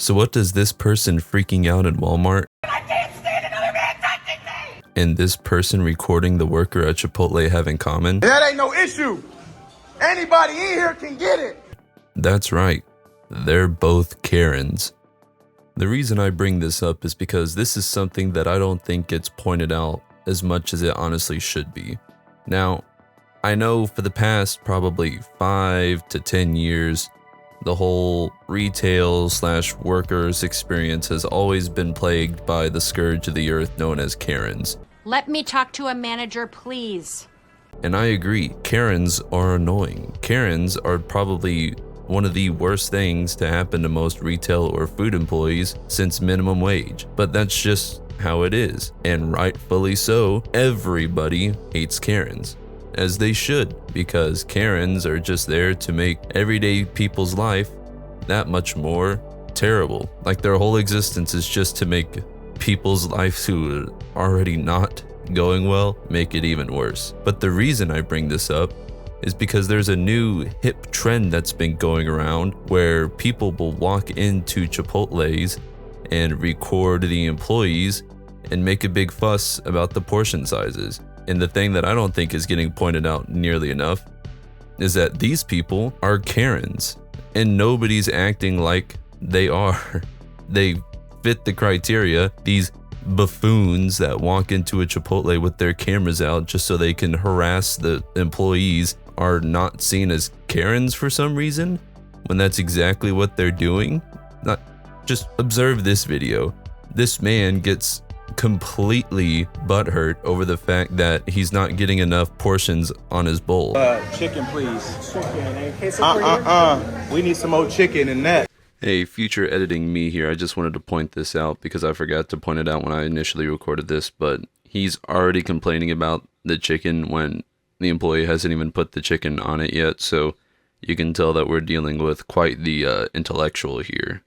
So what does this person freaking out at Walmart and this person recording the worker at Chipotle have in common? That ain't no issue. Anybody in here can get it. That's right. They're both Karens. The reason I bring this up is because this is something that I don't think gets pointed out as much as it honestly should be. Now, I know for the past probably 5 to 10 years, the whole retail/workers experience has always been plagued by the scourge of the earth known as Karens. Let me talk to a manager, please. And I agree, Karens are annoying. Karens are probably one of the worst things to happen to most retail or food employees since minimum wage. But that's just how it is. And rightfully so, everybody hates Karens. As they should, because Karens are just there to make everyday people's life that much more terrible. Like their whole existence is just to make people's lives who are already not going well make it even worse. But the reason I bring this up is because there's a new hip trend that's been going around where people will walk into Chipotle's and record the employees and make a big fuss about the portion sizes. And the thing that I don't think is getting pointed out nearly enough is that these people are Karens and nobody's acting like they are. They fit the criteria. These buffoons that walk into a Chipotle with their cameras out just so they can harass the employees are not seen as Karens for some reason, when that's exactly what they're doing. Just observe this video. This man gets completely butthurt over the fact that he's not getting enough portions on his bowl. Chicken, please. Chicken. We need some more chicken in that. Hey, future editing me here, I just wanted to point this out because I forgot to point it out when I initially recorded this, but he's already complaining about the chicken when the employee hasn't even put the chicken on it yet, so you can tell that we're dealing with quite the intellectual here.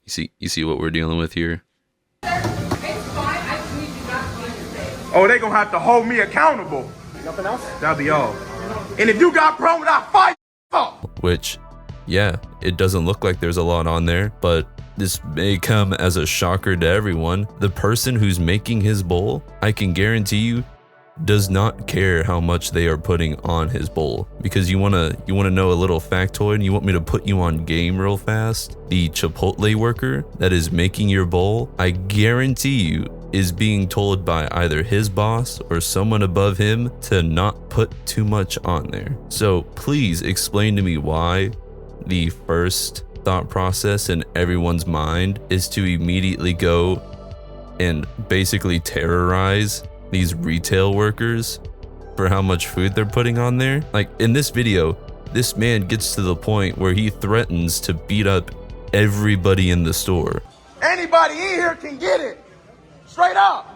You see what we're dealing with here? Oh, they gonna have to hold me accountable. Nothing else? That'll be all. And if you got problem, I'll fight up. Which, yeah, it doesn't look like there's a lot on there, but this may come as a shocker to everyone. The person who's making his bowl, I can guarantee you, does not care how much they are putting on his bowl. Because you wanna know a little factoid and you want me to put you on game real fast? The Chipotle worker that is making your bowl, I guarantee you, is being told by either his boss or someone above him to not put too much on there. So please explain to me why the first thought process in everyone's mind is to immediately go and basically terrorize these retail workers for how much food they're putting on there. Like in this video, this man gets to the point where he threatens to beat up everybody in the store. Anybody in here can get it. Straight up.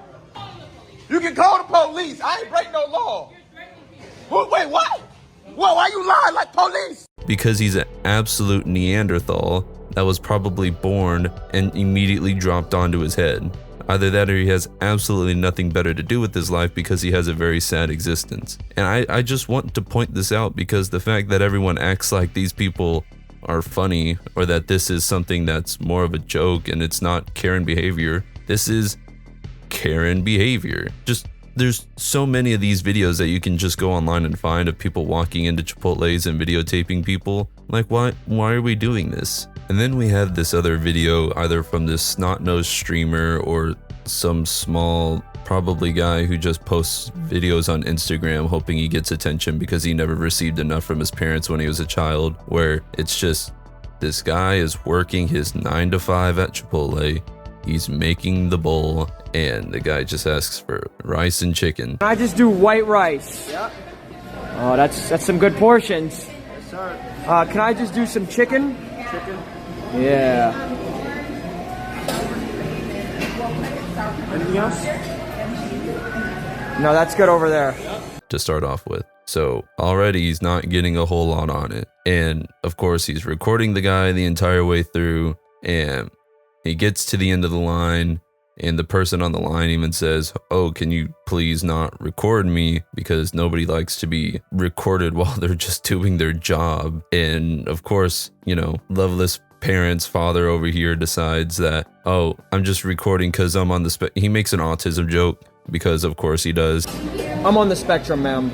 You can call the police. I ain't break no law. Wait, what? Why you lying like police? Because he's an absolute Neanderthal that was probably born and immediately dropped onto his head. Either that or he has absolutely nothing better to do with his life because he has a very sad existence. And I just want to point this out because the fact that everyone acts like these people are funny or that this is something that's more of a joke and it's not Karen behavior, this is Karen behavior. There's so many of these videos that you can just go online and find of people walking into Chipotle's and videotaping people. Like, why are we doing this? And then we have this other video either from this snot-nosed streamer or some small probably guy who just posts videos on Instagram hoping he gets attention because he never received enough from his parents when he was a child, where it's just this guy is working his 9 to 5 at Chipotle. He's making the bowl and the guy just asks for rice and chicken. Can I just do white rice? Yep. Oh, that's some good portions. Yes, sir. Can I just do some chicken? Chicken. Yeah. Anything else? No, that's good over there. To start off with. So already he's not getting a whole lot on it. And of course he's recording the guy the entire way through, and he gets to the end of the line and the person on the line even says, "Oh, can you please not record me?" Because nobody likes to be recorded while they're just doing their job. And of course, you know, Loveless parent's father over here decides that, oh, I'm just recording because I'm on the he makes an autism joke because of course he does. I'm on the spectrum, ma'am.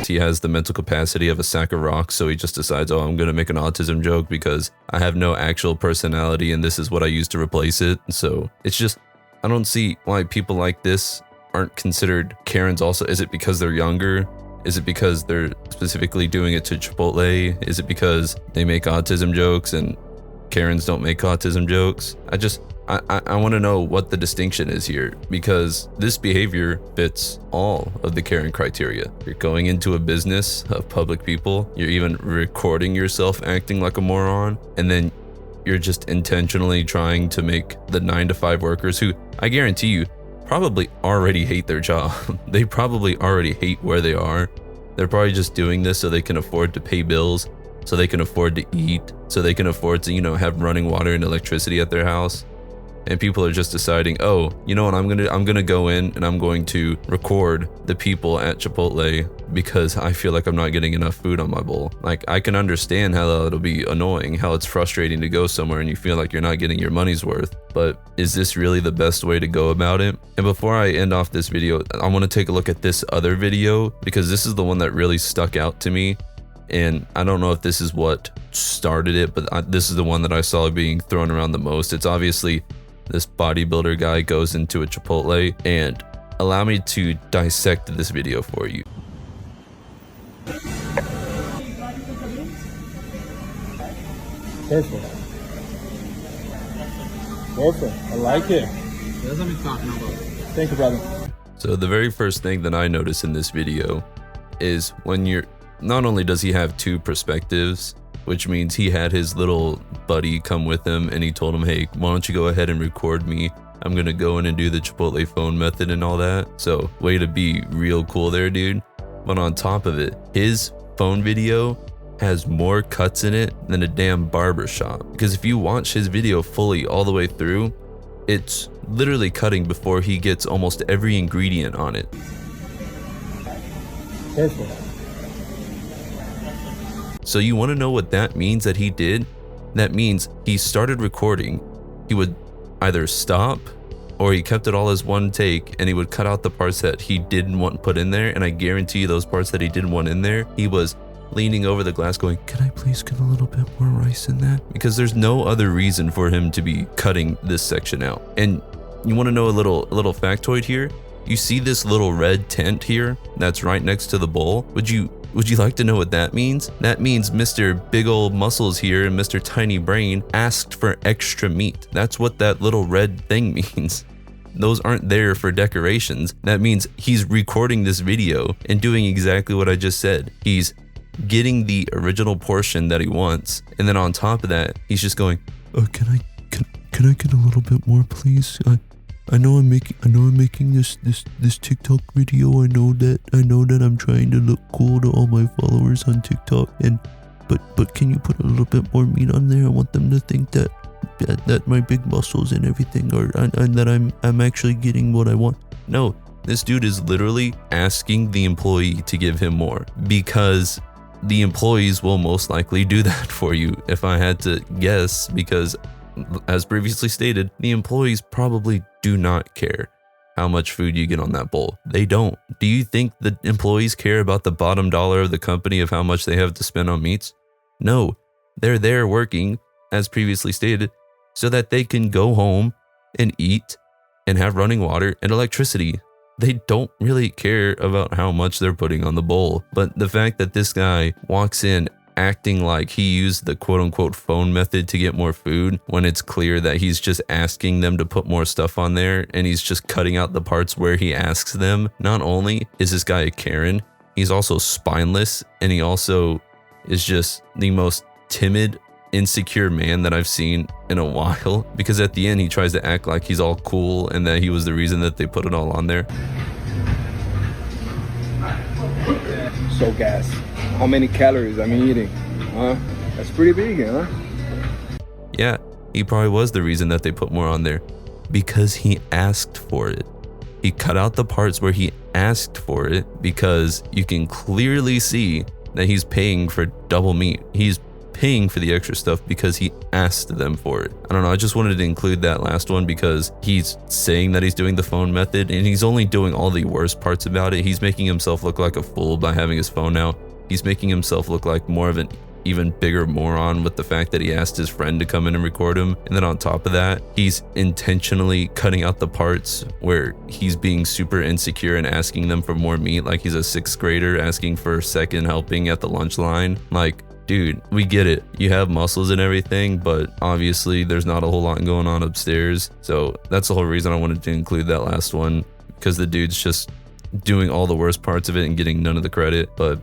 He has the mental capacity of a sack of rocks, so he just decides, oh, I'm gonna make an autism joke because I have no actual personality and this is what I use to replace it. So it's just, I don't see why people like this aren't considered Karens also. Is it because they're younger? Is it because they're specifically doing it to Chipotle? Is it because they make autism jokes and Karens don't make autism jokes? I want to know what the distinction is here, because this behavior fits all of the Karen criteria. You're going into a business of public people, you're even recording yourself acting like a moron, and then you're just intentionally trying to make the 9-to-5 workers, who I guarantee you probably already hate their job. They probably already hate where they are. They're probably just doing this so they can afford to pay bills, so they can afford to eat, so they can afford to, you know, have running water and electricity at their house. And people are just deciding, oh, you know what, I'm gonna go in and I'm going to record the people at Chipotle because I feel like I'm not getting enough food on my bowl. Like, I can understand how it'll be annoying, how it's frustrating to go somewhere and you feel like you're not getting your money's worth. But is this really the best way to go about it? And before I end off this video, I want to take a look at this other video, because this is the one that really stuck out to me. And I don't know if this is what started it, but this is the one that I saw being thrown around the most. It's obviously this bodybuilder guy goes into a Chipotle, and allow me to dissect this video for you. Perfect. Perfect. I like it. That's what I'm talking about. Thank you, brother. So the very first thing that I notice in this video is when you're, not only does he have two perspectives, which means he had his little buddy come with him and he told him, hey, why don't you go ahead and record me? I'm gonna go in and do the Chipotle phone method and all that. So way to be real cool there, dude. But on top of it, his phone video has more cuts in it than a damn barber shop. Because if you watch his video fully all the way through, it's literally cutting before he gets almost every ingredient on it. Perfect. So you want to know what that means that he did? That means he started recording, he would either stop or he kept it all as one take and he would cut out the parts that he didn't want put in there. And I guarantee you those parts that he didn't want in there, he was leaning over the glass going, can I please get a little bit more rice in that? Because there's no other reason for him to be cutting this section out. And you want to know a little factoid here? You see this little red tent here that's right next to the bowl? Would you like to know what that means? That means Mr. Big Ol' Muscles here and Mr. Tiny Brain asked for extra meat. That's what that little red thing means. Those aren't there for decorations. That means he's recording this video and doing exactly what I just said. He's getting the original portion that he wants, and then on top of that, he's just going, can I get a little bit more, please? I know I'm making this TikTok video. I know that I'm trying to look cool to all my followers on TikTok, but can you put a little bit more meat on there? I want them to think that my big muscles and everything are and that I'm actually getting what I want. No, this dude is literally asking the employee to give him more, because the employees will most likely do that for you, if I had to guess, because as previously stated, the employees probably do not care how much food you get on that bowl. They don't. Do you think the employees care about the bottom dollar of the company of how much they have to spend on meats? No, they're there working, as previously stated, so that they can go home and eat and have running water and electricity. They don't really care about how much they're putting on the bowl. But the fact that this guy walks in acting like he used the quote-unquote phone method to get more food, when it's clear that he's just asking them to put more stuff on there and he's just cutting out the parts where he asks them. Not only is this guy a Karen, he's also spineless, and he also is just the most timid, insecure man that I've seen in a while, because at the end he tries to act like he's all cool and that he was the reason that they put it all on there. So gas. How many calories I'm eating? Huh? That's pretty big, huh? Yeah, he probably was the reason that they put more on there, because he asked for it. He cut out the parts where he asked for it, because you can clearly see that he's paying for double meat. He's paying for the extra stuff because he asked them for it. I don't know, I just wanted to include that last one because he's saying that he's doing the phone method and he's only doing all the worst parts about it. He's making himself look like a fool by having his phone out. He's making himself look like more of an even bigger moron with the fact that he asked his friend to come in and record him. And then on top of that, he's intentionally cutting out the parts where he's being super insecure and asking them for more meat, like he's a 6th grader asking for a second helping at the lunch line. Like, dude, we get it. You have muscles and everything, but obviously there's not a whole lot going on upstairs. So that's the whole reason I wanted to include that last one, because the dude's just doing all the worst parts of it and getting none of the credit. But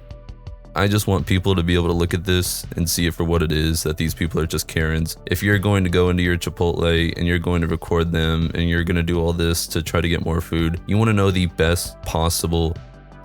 I just want people to be able to look at this and see it for what it is, that these people are just Karens. If you're going to go into your Chipotle and you're going to record them and you're going to do all this to try to get more food, you want to know the best possible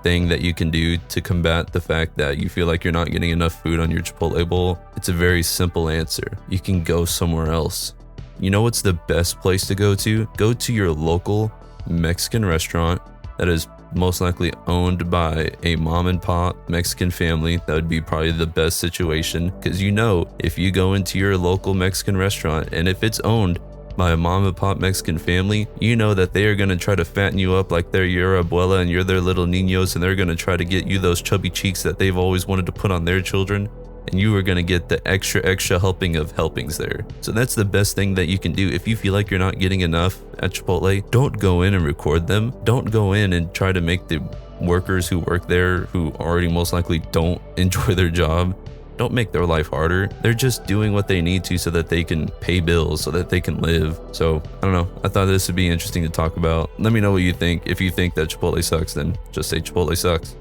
thing that you can do to combat the fact that you feel like you're not getting enough food on your Chipotle bowl. It's a very simple answer. You can go somewhere else. You know what's the best place to go to? Go to your local Mexican restaurant that is most likely owned by a mom and pop Mexican family. That would be probably the best situation, because you know, if you go into your local Mexican restaurant and if it's owned by a mom and pop Mexican family, you know that they are going to try to fatten you up like they're your abuela and you're their little niños, and they're going to try to get you those chubby cheeks that they've always wanted to put on their children, and you are going to get the extra helping of helpings there. So that's the best thing that you can do. If you feel like you're not getting enough at Chipotle, don't go in and record them. Don't go in and try to make the workers who work there, who already most likely don't enjoy their job, don't make their life harder. They're just doing what they need to so that they can pay bills, so that they can live. So I don't know, I thought this would be interesting to talk about. Let me know what you think. If you think that Chipotle sucks, then just say Chipotle sucks.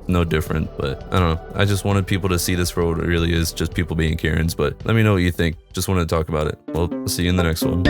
No different, but I don't know. I just wanted people to see this for what it really is, just people being Karens. But let me know what you think. Just wanted to talk about it. Well, I'll see you in the next one.